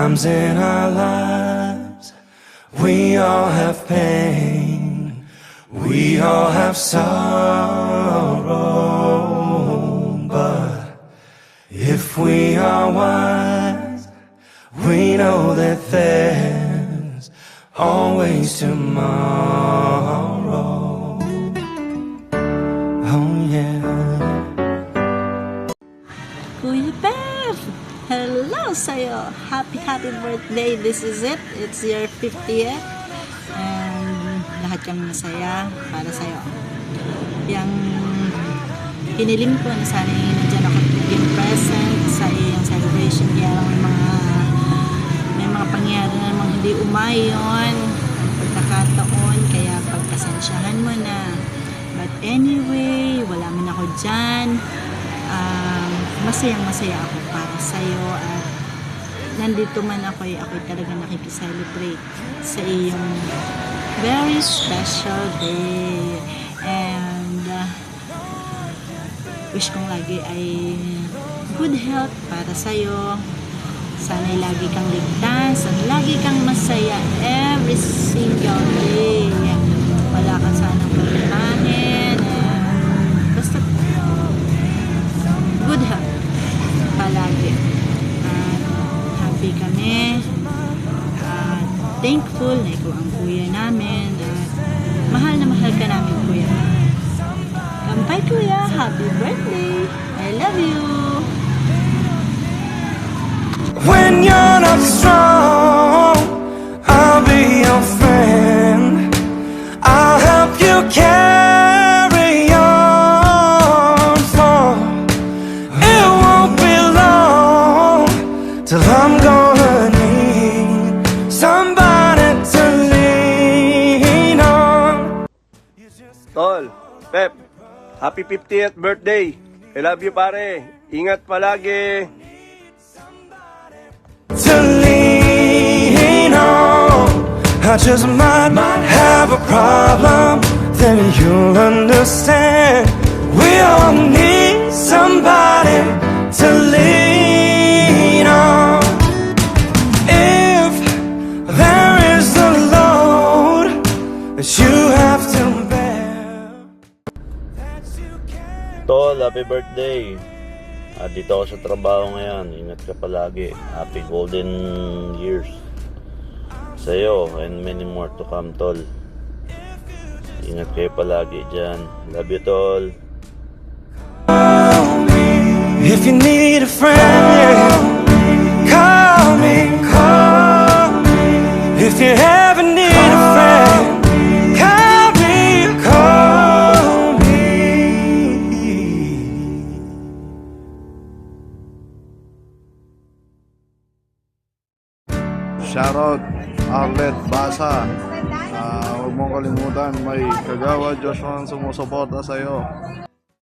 Sometimes in our lives we all have pain, we all have sorrow, but if we are wise, we know that there's always tomorrow. Oh yeah. Kuya Bev! Hello sa'yo! Happy birthday! This is it. It's your 50th. And lahat kami masaya para sa'yo. Yang pinilim ko na sana nandiyan ako yung present sa iyong celebration. Kaya lang may mga pangyayari na namang hindi umayon ang pagkakataon. Kaya pagpasensyahan mo na. But anyway, wala man ako dyan. Masayang-masaya ako para sa'yo at nandito man ako'y talaga nakikiselebrate sa iyong very special day. And wish kong lagi ay good health para sa'yo. Sana'y lagi kang ligtas at lagi kang masaya every single day. Wala ka sanang pagkain. Basta good health palagi. At happy kami. At thankful na ikaw ang kuya namin. At mahal na mahal ka namin, kuya. Kampay, kuya. Happy birthday. I love you. When you're not strong, I'll be your friend. I'll help you carry on for it won't be long till I'm gonna need somebody to lean on. Tol, Pep, happy 50th birthday. I love you, pare. Ingat palagi. To lean on, I just might have a problem, then you'll understand. We all need somebody to lean on. If there is a load that you have to bear, Tol, happy birthday. Dito ako sa trabaho ngayon. Ingat ka palagi. Happy golden years sa'yo and many more to come, Tol. Ingat kayo palagi dyan. Love you, Tol. if you need a friend, call me, call me. If you ever need a friend, call me, call me. Shoutout Arlet Basa. Huwag mong kalimutan, may Kagawa Joshua ang sumusuporta sa'yo.